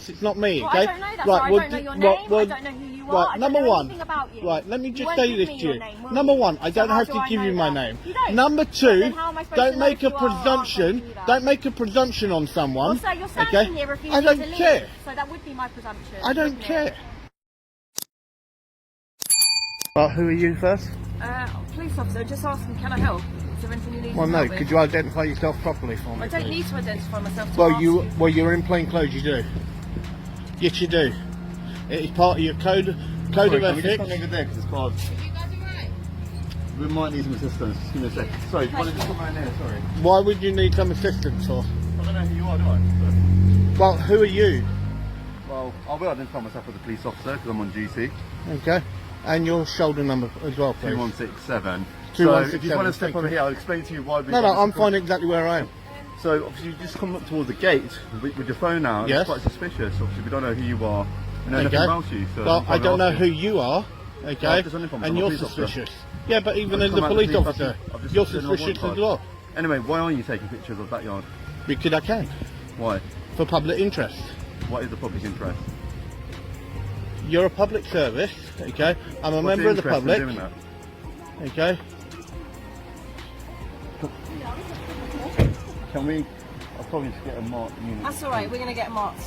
It's not me, Well, okay? I don't know that, right, I don't know your name, I don't know who you are, right, I number don't know one, anything about you. right, let me just won't say give this me to your you. name, will Number you? one, I So don't how have do to I give know you my that? name. You don't. Number But two, then how am I supposed don't to know make a if you are or aren't going to presumption. do that? Don't make a presumption on someone. Well, sir, you're standing here refusing I don't to leave, care. so that would be my presumption. I don't wouldn't care. it? Well, who are you first? Police officer, just asking, can I help? Is there anything you need Well, to no. help with? Could you identify yourself properly for me? I don't please? need to identify myself to ask you. Well, you're in plain clothes. You do. Yes, you do. It is part of your code of Can we just ethics. come over there because it's called. We might need some assistance. Just give me a sec. Sorry, do you want to just come around here? Sorry. Why would you need some assistance for? I don't know who you are, do I? Well, who are you? Well, I will identify myself as a police officer because I'm on duty. Okay. And your shoulder number as well, please. 2167. 2167, So if you want to step thank over you. here, I'll explain to you why we. No, I'm finding exactly where I am. So obviously you just come up towards the gate with your phone out. Yes. It's quite suspicious. Obviously we don't know who you are. We know nothing Okay. about you. So Well, I don't know who asking. you are. Okay. Well, I've just done it for And myself, I'm a you're police officer. suspicious. Yeah, but even I've as come a out to police see if I officer, can- I've just you're put in a warrant suspicious as card. well. Anyway, why are you taking pictures of that yard? Because I can. Why? For public interest. What is the public interest? You're a public service, okay? I'm a What's member of the interest in public, doing that? okay? Can we? I'll probably just get a mark unit. That's alright, we're going to get marked.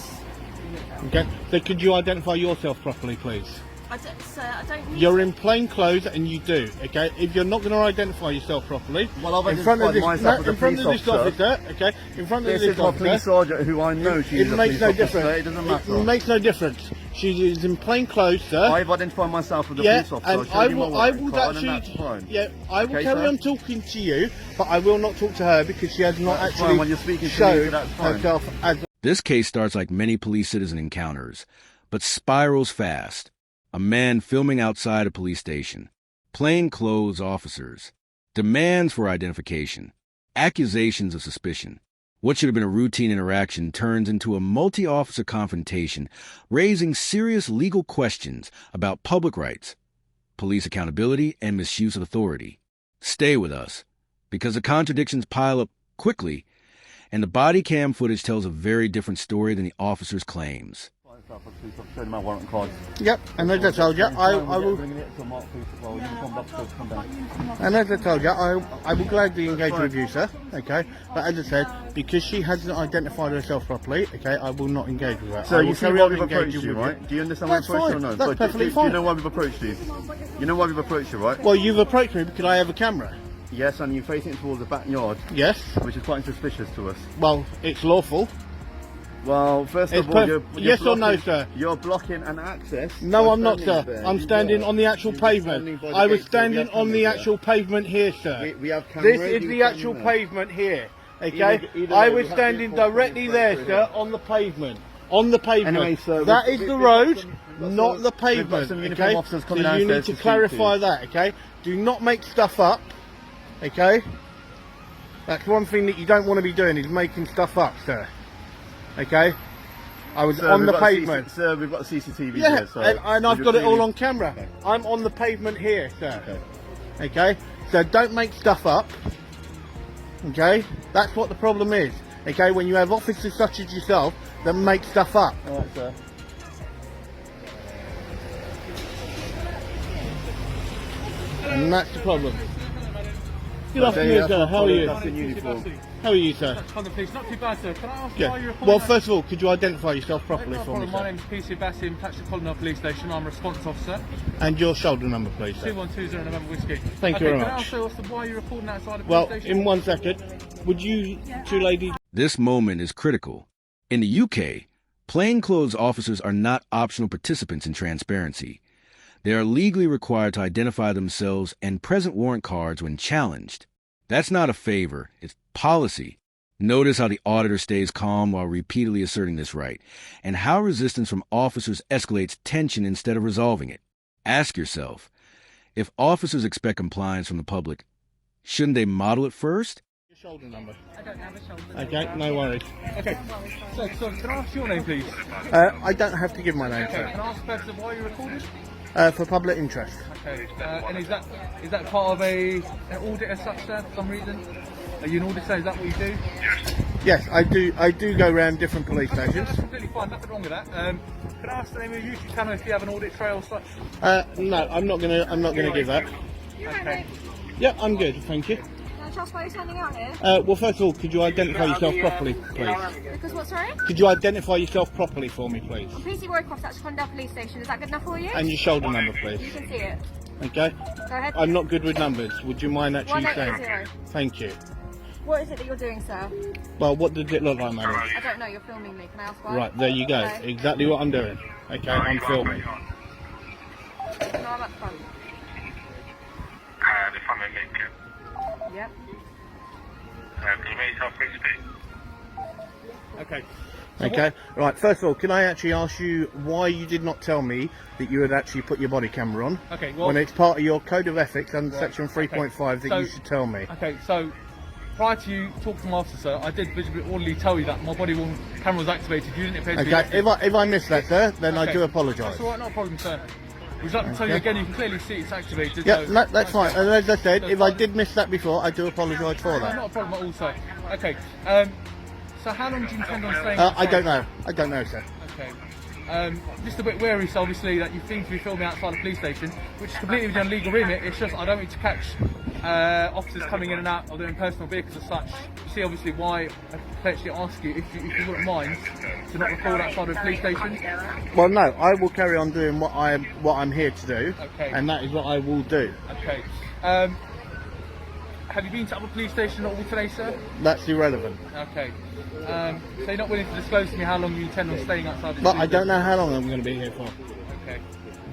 Okay. So could you identify yourself properly, please? Sir, I don't need You're to. in plain clothes and you do, okay? If you're not going to identify yourself properly, Well, I've in front of this, identified myself as a in front of police this officer. officer, okay? In front of This this is my police officer, sergeant who I know she's it a makes police no officer. difference. It doesn't matter. It makes no difference. She is in plain clothes, sir. I've identified myself as a Yeah, police officer. and I'll show I you my will. I warrant will card and that's actually. fine. Yeah, I will Okay, carry sir? on talking to you, but I will not talk to her because she has not That's actually fine, when you're speaking to me, shown that's fine. herself as. This case starts like many police-citizen encounters, but spirals fast. A man filming outside a police station, plainclothes officers, demands for identification, accusations of suspicion. What should have been a routine interaction turns into a multi-officer confrontation, raising serious legal questions about public rights, police accountability, and misuse of authority. Stay with us, because the contradictions pile up quickly, and the body cam footage tells a very different story than the officer's claims. I've shown my warrant card. Yep, and as I told you, I will. Bringing it to Mark Police as well. Uniformed officers come down. And as I told you, I will gladly engage with you, sir. Okay, but as I said, because she hasn't identified herself properly, okay, I will not engage with her. So I will you see carry why on we've approached engaging you, with right? Do you understand why we've That's approached you or fine. no? That's But perfectly do you fine. know why we've approached you? You know why we've approached you, right? Well, you've approached me because I have a camera. Yes, and you're facing it towards the backyard, Yes. which is quite suspicious to us. Well, it's lawful. Well, first It's of all, per- you're yes or no, blocking- sir? You're blocking an access. No, by I'm not, standing sir. there. I'm You standing were. on the actual You were pavement. standing by the I was gate, so we standing have on the cameras actual pavement here, sir. there. We have This cameras. is you the can actual there. pavement here. Okay, Either I way, was we have standing the enforcement directly there, inspector sir, here. on the pavement. On the pavement. Anyway, sir, that we've- is we've the got road, some- we've got not some- the we've got pavement. some uniformed Okay, officers so coming you downstairs need to to speak to clarify you. that. Okay, do not make stuff up. Okay, that's one thing that you don't want to be doing is making stuff up, sir. Okay, I was Sir, on we've the got pavement. Sir, we've got CCTV Yeah, here, so and we I've just got it all really- on camera. Okay. I'm on the pavement here, sir. Okay. Okay, so don't make stuff up. Okay, that's what the problem is. Okay, when you have officers such as yourself that make stuff up. All right, sir. And that's the problem. Good There afternoon, you sir. are. How are you? That's in uniform. How are you, sir? From the police, not too bad, sir. Can I ask why Yeah. you're reporting Well, that? first of all, could you identify yourself properly No for me, problem. My sir? name's PC Bassim, attached to Colindale Police Station. I'm a response officer. And your shoulder number, please, sir. 2120 November Whiskey. Thank you very Can I much. ask you why you're reporting outside the police Well, station? in 1 second, would you two ladies... This moment is critical. In the UK, plainclothes officers are not optional participants in transparency. They are legally required to identify themselves and present warrant cards when challenged. That's not a favor, it's policy. Notice how the auditor stays calm while repeatedly asserting this right, and how resistance from officers escalates tension instead of resolving it. Ask yourself, if officers expect compliance from the public, shouldn't they model it first? Your shoulder number. I don't have a shoulder number. Okay, no worries. Okay. So, can I ask your name, please? I don't have to give my name, Okay. sir. Can I ask first why you're recording? For public interest. Okay. And is that part of an audit as such, sir, for some reason? Are you an auditor? Is that what you do? Yes, I do go around different police Okay, stations. that's completely fine, nothing wrong with that. Can I ask the name of your YouTube channel if you have an audit trail or such? No, I'm not gonna give that. Okay. Yeah, I'm good, thank you. Can I just why you're standing out here? Well, first of all, could you identify yourself properly, please? Because what, sorry? Could you identify yourself properly for me, please? I'm PC Roycroft, that's Colindale Police Station. Is that good enough for you? And your shoulder number, You please. can see it. Okay? Go ahead. I'm not good with numbers. Would you mind actually 180. saying? Thank you. What is it that you're doing, sir? Well, what did it look like, madam? I don't know, you're filming me. Can I ask why? Right, there you go. Okay. Exactly what I'm doing. Okay, I'm filming. No, I'm at the front. If I may make it. Yep. Can you make yourself free to speak? Okay. Okay, right, first of all, can I actually ask you why you did not tell me that you had actually put your body camera on? Okay, well, When it's part of your code of ethics under Right, section 3.5 that So- you should tell me. Okay, so prior to you talking to my officer, sir, I did visibly orderly tell you that my body worn camera was activated. You didn't appear to be Okay, if I missed that, sir, then I Okay. do apologise. That's alright, not a problem, sir. Would you like to tell you Okay. again? You can clearly see it's activated. Yeah, so no, that's fine. And as I said, So if I fine. did miss that before, I do apologise for No, that. not a problem at all, sir. Okay, so how long do you intend on staying? I don't know. I don't know, sir. Okay. Just a bit wary, so obviously, that you seem to be filming outside the police station, which is completely within legal remit. It's just I don't need to catch officers coming in and out of their own personal vehicles as such. You see, obviously, why I potentially ask you if you wouldn't mind to not record outside of the police station. Well, no, I will carry on doing what I'm here to do, Okay. and that is what I will do. Okay. Have you been to other police station at all today, sir? That's irrelevant. Okay. So you're not willing to disclose to me how long you intend on staying outside the But police I don't know how long I'm going to be here for. station? Okay.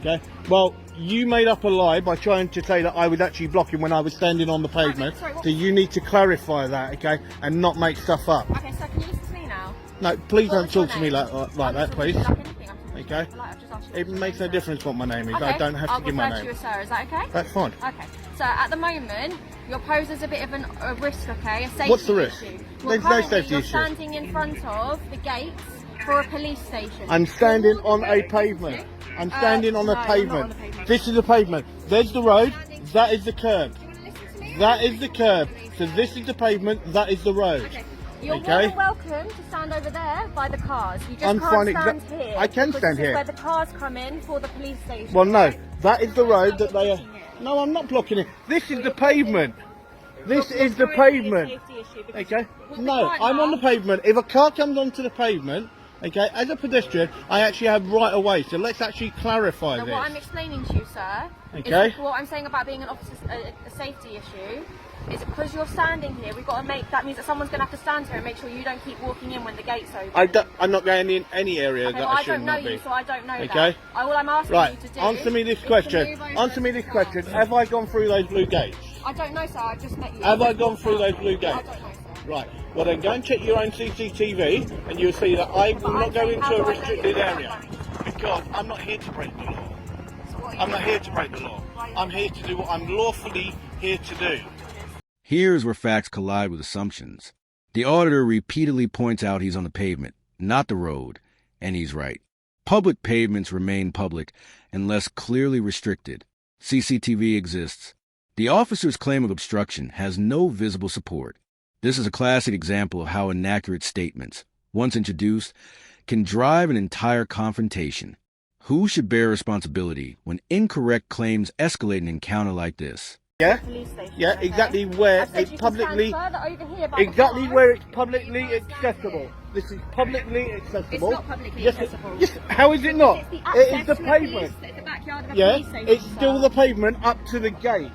Okay. Well, you made up a lie by trying to say that I was actually blocking when I was standing on the pavement. Sorry, what- So you need to clarify that, okay, and not make stuff up. Okay, so can you listen to me now? No, please What don't was your talk to me name? like that, please. Like anything, I'm Okay. like, I've just asked you It what's makes your no name, difference what my name is. sir. I don't have to I'll give my refer to name. you as sir, is that okay? That's fine. Okay, so at the moment, your pose is a bit of a risk, okay? A safety What's the risk? issue. There's no currently safety you're issue. standing in front of the gates for a police station. I'm standing You're on a walking- pavement. I'm standing on a no, you're not on pavement. the pavement. This is the pavement. There's the road. That is the curb. Listen to me. That is the curb. So this is the pavement. That is the road. Okay. You're Okay. more than welcome to stand over there by the cars. You just I'm can't finding stand exa- here. I can because stand this is here. where the cars come in for the police station. Well, no. That is the road that they are. No, I'm not blocking it. This is the pavement. This is the pavement. Okay. No, I'm on the pavement. If a car comes onto the pavement, okay, as a pedestrian, I actually have right of way. So let's actually clarify So this. what I'm explaining to you, sir, Okay. is what I'm saying about being an officer, a safety issue, is because you're standing here, we've got to make, that means that someone's going to have to stand here and make sure you don't keep walking in when the gate's open. I'm not going in any area Okay, that well, I I should don't know not be. you, so I don't know Okay. that. All I'm asking Right, you to do answer me this is to question. move over Answer me to this the question. car. Have I gone through those blue gates? I don't know, sir, I've just met you. Have I gone through those blue gates? I don't know, sir. Right. Well, then go and check your own CCTV, and you'll see that I will not go into a restricted area because I'm not here to break the law. So what are you I'm not doing? here to break the law. I'm here to do what I'm lawfully here to do. Here's where facts collide with assumptions. The auditor repeatedly points out he's on the pavement, not the road, and he's right. Public pavements remain public unless clearly restricted. CCTV exists. The officer's claim of obstruction has no visible support. This is a classic example of how inaccurate statements, once introduced, can drive an entire confrontation. Who should bear responsibility when incorrect claims escalate an encounter like this? Yeah? Police station, Yeah, okay? exactly where I've said it's you can stand publicly... further over here by the Exactly car. where it's publicly accessible. This is publicly accessible. It's not publicly Yes, accessible. Yes, how is it not? It's the It access is the to pavement. It's the backyard of a Yeah, police station, it's still sir. the pavement up to the gate.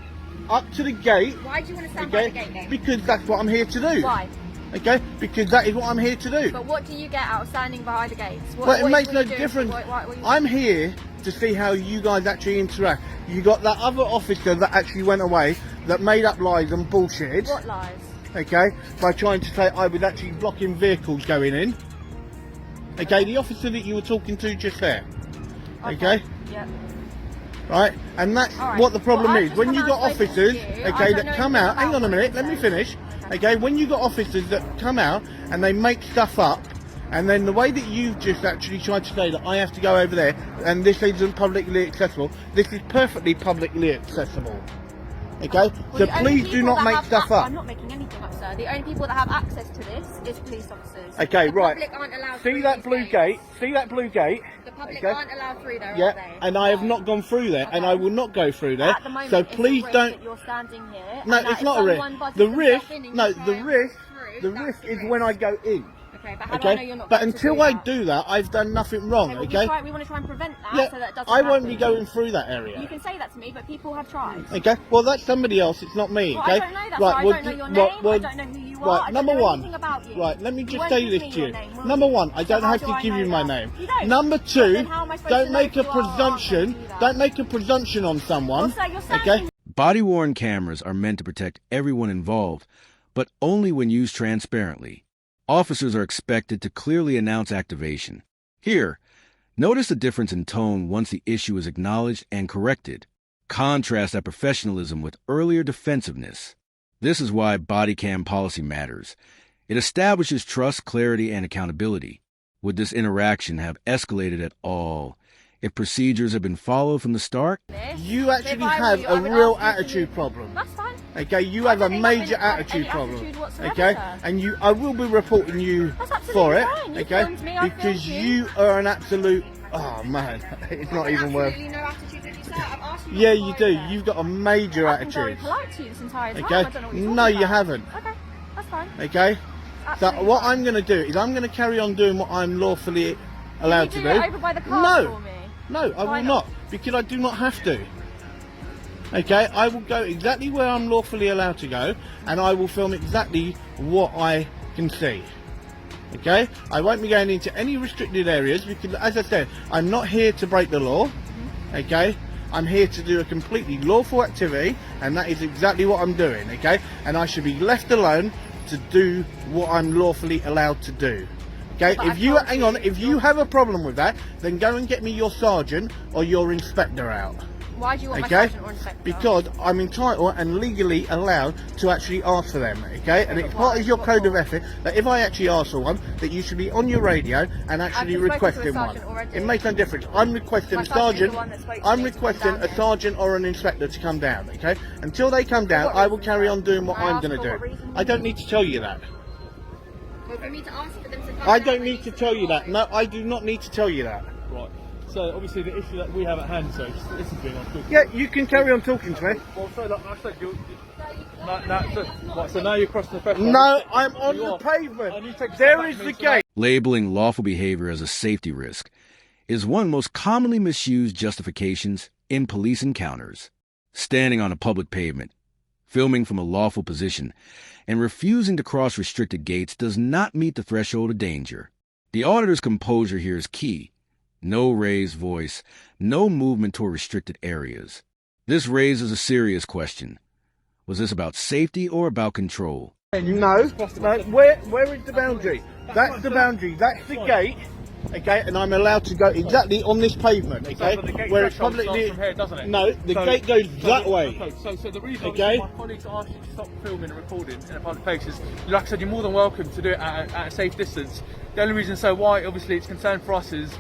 Up to the gate. Why do you want to stand by the Okay? gate then? Because that's what I'm here to do. Why? Okay? Because that is what I'm here to do. But what do you get out of standing by the gates? What, Well, it what makes what no are you doing? difference. What are you I'm here to see how you guys actually interact. You got that other officer that actually went away that made up lies and bullshit. What lies? Okay, by trying to say I was actually blocking vehicles going in. Okay, the officer that you were talking to just there. Okay, Yep. right, and that's All right. what the problem Well, I've is. just When come you out got and spoken officers, to you. I okay, don't that know come anything out. Hang about on a minute, let me officers. finish. Okay. Okay, when you got officers that come out and they make stuff up, and then the way that you've just actually tried to say that I have to go over there and this isn't publicly accessible, this is perfectly publicly accessible. Okay, Well, so the only please do people not that make have stuff up. I'm not making anything up, sir. The only people that have access to this is police officers. Okay, the right. Public aren't allowed See through that these blue gates. gate? See that blue gate? The public Okay. aren't allowed through there, Yeah, are they? and I have No. not gone through there, and Okay. I will not go through there. At the moment, So it's a please risk don't. that you're standing here. No, and that it's if not a risk. someone buzzes The themselves risk, in and no, you the try risk, through, the that's risk the is risk. when I go in. Okay, but how do I know Okay, you're not but going to until do I that? do that, I've done nothing wrong. Okay, well, Okay. we want to try and prevent that Yeah, so that it doesn't I won't happen. be going through that You area. can say that to me, but people have tried. Okay, well that's somebody else. It's not me. Well, Okay, I don't know that, so I don't know your name, I don't know who you are, I Right, don't number know one. anything about you. Right, let me You just won't say give this me to your you. name, will Number you? one, I So don't how have do to I give know you my that? name. You don't. Number But two, then how am I supposed don't to know make if a you are or aren't going to presumption. do that? Don't make a presumption on someone. Well, sir, you're Okay. standing Body-worn cameras are meant to protect everyone involved, but only when used transparently. Officers are expected to clearly announce activation. Here, notice the difference in tone once the issue is acknowledged and corrected. Contrast that professionalism with earlier defensiveness. This is why body cam policy matters. It establishes trust, clarity, and accountability. Would this interaction have escalated at all if procedures have been followed from the start? this. You If actually I were have you, a I would real ask you to attitude leave. problem. That's fine. Okay, you I have a don't think I've major been- have attitude any problem. attitude whatsoever, Okay, sir. and I will be reporting you That's absolutely for it. fine. You Okay, filmed me, I because filmed you are an absolute. Oh man, it's not even worth. Absolutely no attitude with you, sir. I've asked you Yeah, not to you go do. there. You've got a major I've been very attitude. polite to you this entire time. Okay? I don't know what you're No, talking you about. haven't. Okay, that's fine. Okay. So Absolutely what fine. I'm going to do is I'm going to carry on doing what I'm lawfully allowed Can to you do. do it over by the car No, for me? no, I Why will not? not, because I do not have to. Okay, I will go exactly where I'm lawfully allowed to go, and I will film exactly what I can see. Okay, I won't be going into any restricted areas because, as I said, I'm not here to break the law. Okay, I'm here to do a completely lawful activity, and that is exactly what I'm doing. Okay, and I should be left alone to do what I'm lawfully allowed to do. Okay, But if I've you told hang you on, if you have a problem with that, then go and get me your sergeant or your inspector out. Why do you want my Okay, sergeant or inspector? because I'm entitled and legally allowed to actually ask for them. Okay, and it's part of your What code of for? ethic that if I actually ask for one, that you should be on your radio and actually been spoken to a requesting one. sergeant already. It makes no difference. I'm requesting My a sergeant is sergeant. the one that spoke to I'm me to come requesting down a here. sergeant or an inspector to come down. Okay, until they come down, what I will reason, carry sir? on doing what Can I I'm ask going for to what do. reason? I don't need to tell you that. Well, for me to ask for them to come I down, don't I need to tell you that. No, I do not need to tell you that. Right. So obviously the issue that we have at hand, so just listen to me. I'm talking. Yeah, you can carry on talking to me. Well, so like I said, so now you're crossing the threshold. No, I'm on You the are. pavement. And you take a step There back is from the me, so now- gate. Labeling lawful behavior as a safety risk is one of the most commonly misused justifications in police encounters. Standing on a public pavement, filming from a lawful position, and refusing to cross restricted gates does not meet the threshold of danger. The auditor's composure here is key. No raised voice, no movement toward restricted areas. This raises a serious question. Was this about safety or about control? No, where is the boundary? That's the boundary, that's the gate, okay, and I'm allowed to go exactly on this pavement, okay, But the gate where it's threshold starts publicly... from here, doesn't it? No, the So- gate goes so that the- way. Okay, so the reason Okay. my colleagues asked you to stop filming and recording in a public place is, like I said, you're more than welcome to do it at a safe distance. The only reason why obviously it's concerned for us is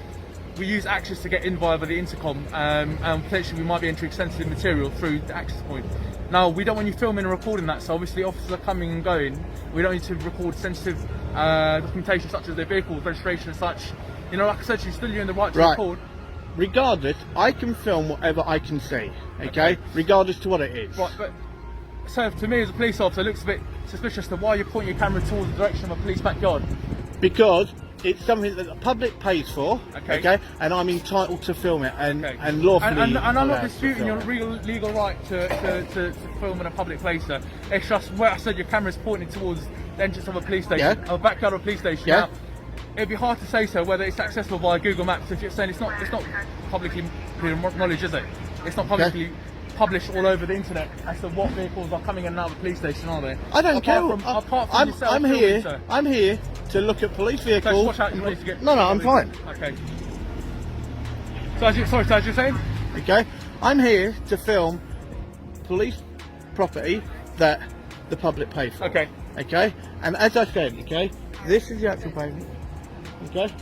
we use access to get in via the intercom, and potentially we might be entering sensitive material through the access point. Now, we don't want you filming and recording that, so obviously officers are coming and going. We don't need to record sensitive documentation such as their vehicle registration and such. You know, like I said, you're still in the right to Right. record. Regardless, I can film whatever I can see, okay, regardless to what it is. Right, but so to me as a police officer, it looks a bit suspicious to why you're pointing your camera towards the direction of a police backyard. Because it's something that the public pays for, Okay. okay, and I'm entitled to film it and, Okay. and lawfully And I'm allowed not to disputing film your it. legal right to film in a public place, sir. It's just where I said your camera's pointing towards the entrance of a police station, Yeah. or backyard of a police station. Yeah. Now, it'd be hard to say so whether it's accessible via Google Maps if you're saying it's not publicly clear knowledge, is it? It's not publicly published all over the internet as to what vehicles are coming in and out of the police station, are they? I don't care. Apart from yourself I'm filming, here. sir. I'm here to look at police So vehicles. just watch out, you need to get. No, I'm fine. Okay. So as you're saying? Okay, I'm here to film police property that the public pay for. Okay. Okay, and as I said, okay, this is the actual payment. Okay,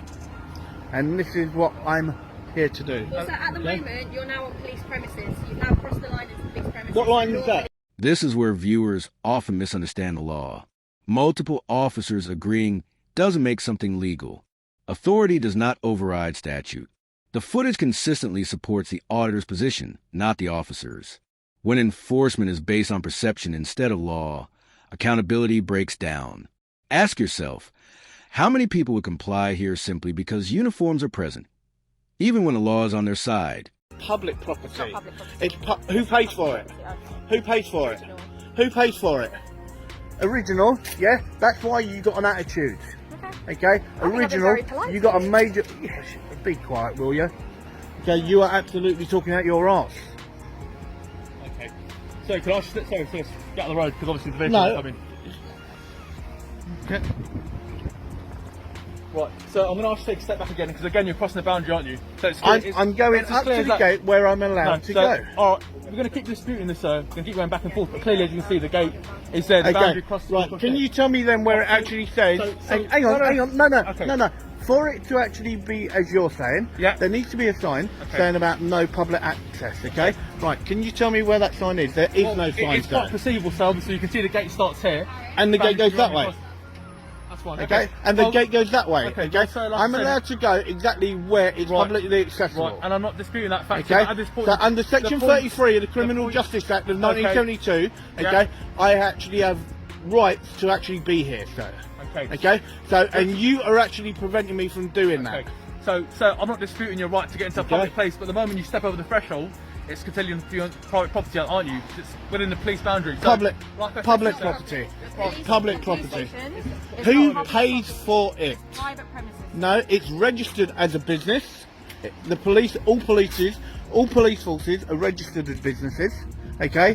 and this is what I'm here to do. Well, so at the Okay. moment, you're now on police premises. You've now crossed the line into police premises. What line is that? This is where viewers often misunderstand the law. Multiple officers agreeing doesn't make something legal. Authority does not override statute. The footage consistently supports the auditor's position, not the officer's. When enforcement is based on perception instead of law, accountability breaks down. Ask yourself, how many people would comply here simply because uniforms are present, even when the law is on their side? Public property. It's not public property. It's who pays for it? Who pays for it? Who pays for it? Original, yeah? That's why you got an attitude. Okay? Original, very polite you got a to you. major... Yes, be quiet, will you? Okay, you are absolutely talking out your arse. Okay. So can I just get out of the road because obviously the vehicle No. is coming. Okay. Right. So I'm going to ask you to take a step back again because again you're crossing the boundary, aren't you? So I'm going up to the gate where I'm allowed to go. All right. We're going to keep disputing this, sir. We're going to keep going back and forth. But clearly, as you can see, the gate is there. The boundary crosses. Right. Can you tell me then where it actually says? Hang on. No. For it to actually be as you're saying, Yeah. there needs to be a sign saying about no public access. Okay. Right. Can you tell me where that sign is? There is no sign It's quite there. perceivable, so obviously you can see the gate starts here. And the gate goes that way. That's fine. Okay. And the gate goes that way. Okay, Okay. well, so like I I'm said- allowed to go exactly where it's Right. publicly accessible. Right, and I'm not disputing that fact. Okay, but at this point, so under Section the point- 33 of the Criminal point- Justice Act of Okay. 1972, okay, I actually have rights to actually be here, sir. Okay. Okay, so, and you are actually preventing me from doing that. Okay. So I'm not disputing your right to get into a public place, but the moment you step over the threshold, it's continuing to be on private property, aren't you? It's within the police boundary. So, Public, like I said, public sir, property. Police Public police property. stations is Who not public pays property. for it? Private premises. No, it's registered as a business. The police, all police forces are registered as businesses, okay?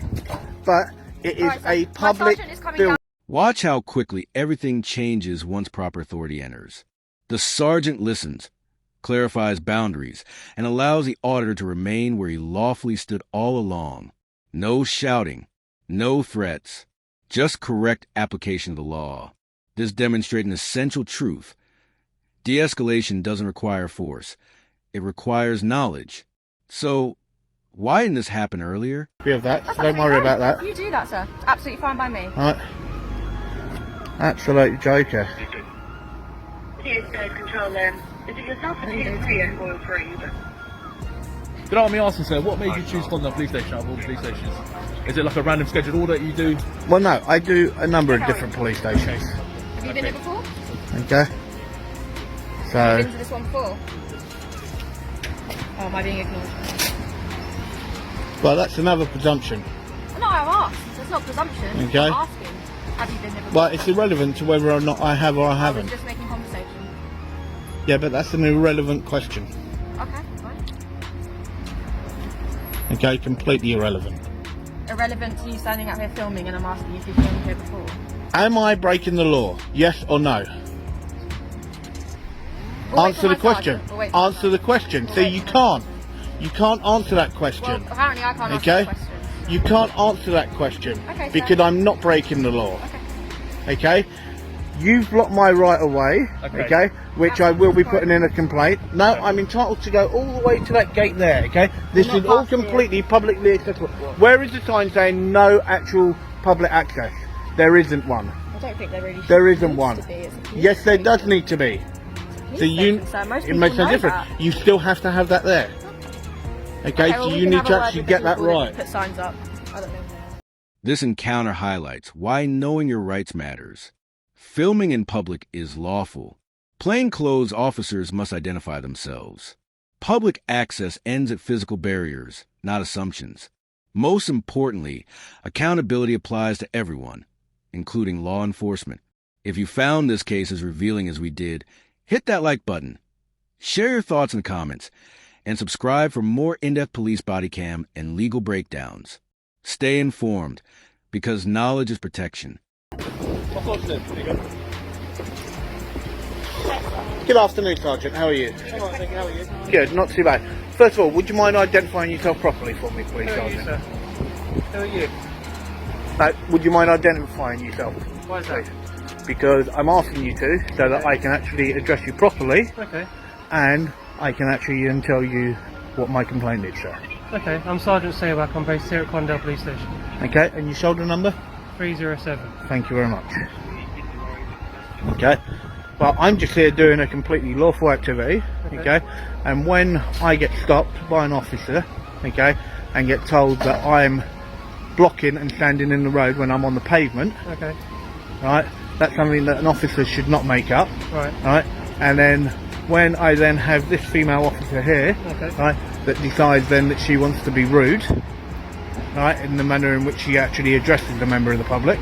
But it is Alright, so a my public sergeant is coming building. down. Watch how quickly everything changes once proper authority enters. The sergeant listens, clarifies boundaries, and allows the auditor to remain where he lawfully stood all along. No shouting, no threats, just correct application of the law. This demonstrates an essential truth. De-escalation doesn't require force. It requires knowledge. So, why didn't this happen earlier? Of that, so That's don't worry absolutely about fine. that. You do that, sir. It's absolutely fine by me. Right. Absolute joker. Here's control. Is it yourself or TS3 or for you? You know what I'm asking, sir? What made you choose Colindale Police Station out of all the police stations? Is it like a random scheduled order that you do? Well, no, I do a number of different police stations. Have you been here before? Okay. Have So, you been to this one before? Oh, am I being ignored? well, that's another presumption. No, I've asked. It's not presumption. Okay. I'm asking. Have you been here before? Well, it's irrelevant to whether or not I have or I I was haven't. just making conversation. Yeah, but that's an irrelevant question. Okay, fine. Okay, completely irrelevant. Irrelevant to you standing out here filming and I'm asking you if you've been here before. Am I breaking the law? Yes or no? We'll wait Answer for the my question. sergeant. We'll wait for my Answer the question. We'll See, wait you for my can't. You can't answer that Well, question. apparently I can't answer Okay? the question. You can't answer that question Okay, because sir. I'm not breaking the law. Okay. Okay? You've blocked my right of way, okay, which I will be putting in a complaint. No, I'm entitled to go all the way to that gate there, okay? This I'm not is all past here. completely publicly accessible. Where is the sign saying no actual public access? There isn't one. I don't think there really should There isn't needs one. to be. It's a police Yes, there station. does need to be. Police So you, station, sir. Most it people makes no know difference. that. You still have to have that there. Okay, well, so we you can need have a to word actually with the get that people right. Put signs up. I don't know. This encounter highlights why knowing your rights matters. Filming in public is lawful. Plainclothes officers must identify themselves. Public access ends at physical barriers, not assumptions. Most importantly, accountability applies to everyone, including law enforcement. If you found this case as revealing as we did, hit that like button. Share your thoughts in the comments, and subscribe for more in-depth police body cam and legal breakdowns. Stay informed, because knowledge is protection. Good afternoon, Sergeant. How are you? All right, thank you. How are you? Good, not too bad. First of all, would you mind identifying yourself properly for me, please, How are you, Sergeant? sir? How are you? Would you mind identifying yourself? Why is that? Please? Because I'm asking you to, so that I can actually address you properly, Okay. and I can actually then tell you what my complaint is, sir. Okay, I'm Sergeant Saywak. I'm based here at Colindale Police Station. Okay, and your shoulder number? 307. Thank you very much. Okay, well, I'm just here doing a completely lawful activity, okay, and when I get stopped by an officer, okay, and get told that I'm blocking and standing in the road when I'm on the pavement, Okay. right, that's something that an officer should not make up, Right. right, and then when I then have this female officer here, Okay. right, that decides then that she wants to be rude, right, in the manner in which she actually addresses a member of the public,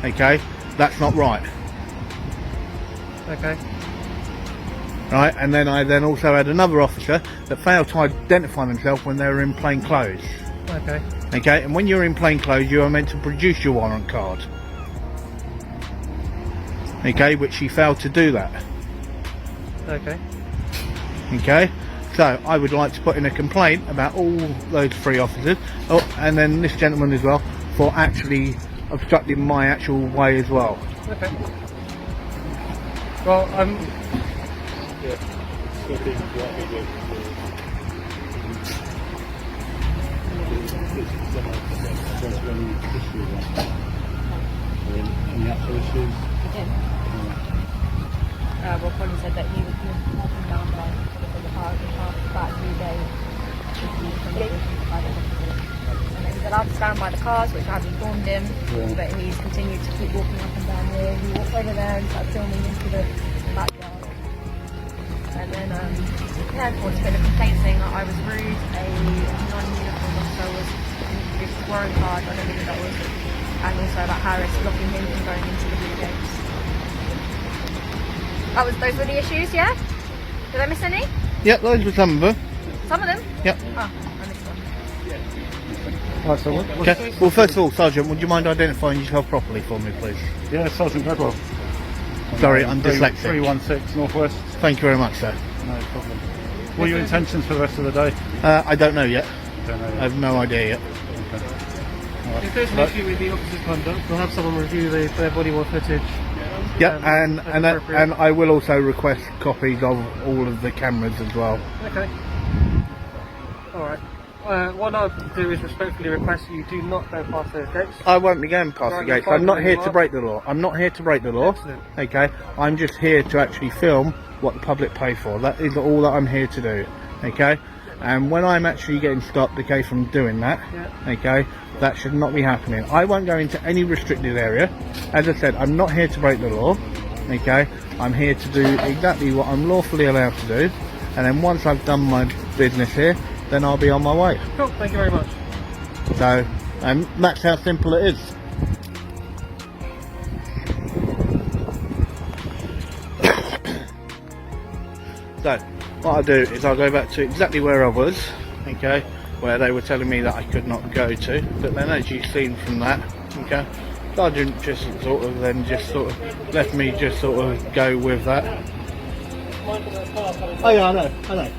okay, that's not right. Okay. Right, and then I then also had another officer that failed to identify themselves when they were in plain clothes. Okay. Okay, and when you're in plain clothes, you are meant to produce your warrant card. Okay, which he failed to do that. Okay. Okay, so I would like to put in a complaint about all those three officers, oh, and then this gentleman as well, for actually obstructing my actual way as well. Okay. Well, Any actual issues? Well, Colin said that he was walking down there for the car about 3 days. And then he's allowed to stand by the cars, which I've informed him, but he's continued to keep walking up and down here. He walked over there and started filming into the backyard. And then, yeah, of course, put a complaint saying that I was rude, a non-uniform officer was introduced a warrant card, I don't know who that was, and also about Harris blocking him from going into the blue gates. Those were the issues, yeah? Did I miss any? Yep, those were some of them. Some of them? Yep. Oh, I missed one. Right, so what, Okay. Well, first of all, Sergeant, would you mind identifying yourself properly for me, please? yeah, Sergeant Gregwell. Sorry, I'm dyslexic. 316 Northwest. Thank you very much, sir. No problem. What are your intentions for the rest of the day? I don't know yet. Don't know I yet. have no idea yet. if there's an issue with the officer's conduct, we'll have someone review their body-worn footage. Yep, and appropriate. I will also request copies of all of the cameras as well. Okay. Alright. What I'll do is respectfully request you do not go past those gates. I won't be going past the Right, gates. you're I'm not fine here where to you break the law. I'm not here to break the law. Excellent. Okay, I'm just here to actually film what the public pay for. That is all that I'm here to do. Okay, and when I'm actually getting stopped, okay, from doing that, Yeah. okay, that should not be happening. I won't go into any restricted area. As I said, I'm not here to break the law. Okay, I'm here to do exactly what I'm lawfully allowed to do, and then once I've done my business here, then I'll be on my way. Cool, thank you very much. So, and that's how simple it is. So, what I'll do is I'll go back to exactly where I was, okay, where they were telling me that I could not go to, but then as you've seen from that, okay, Sergeant just sort of left me just sort of go with that. Oh yeah, I know.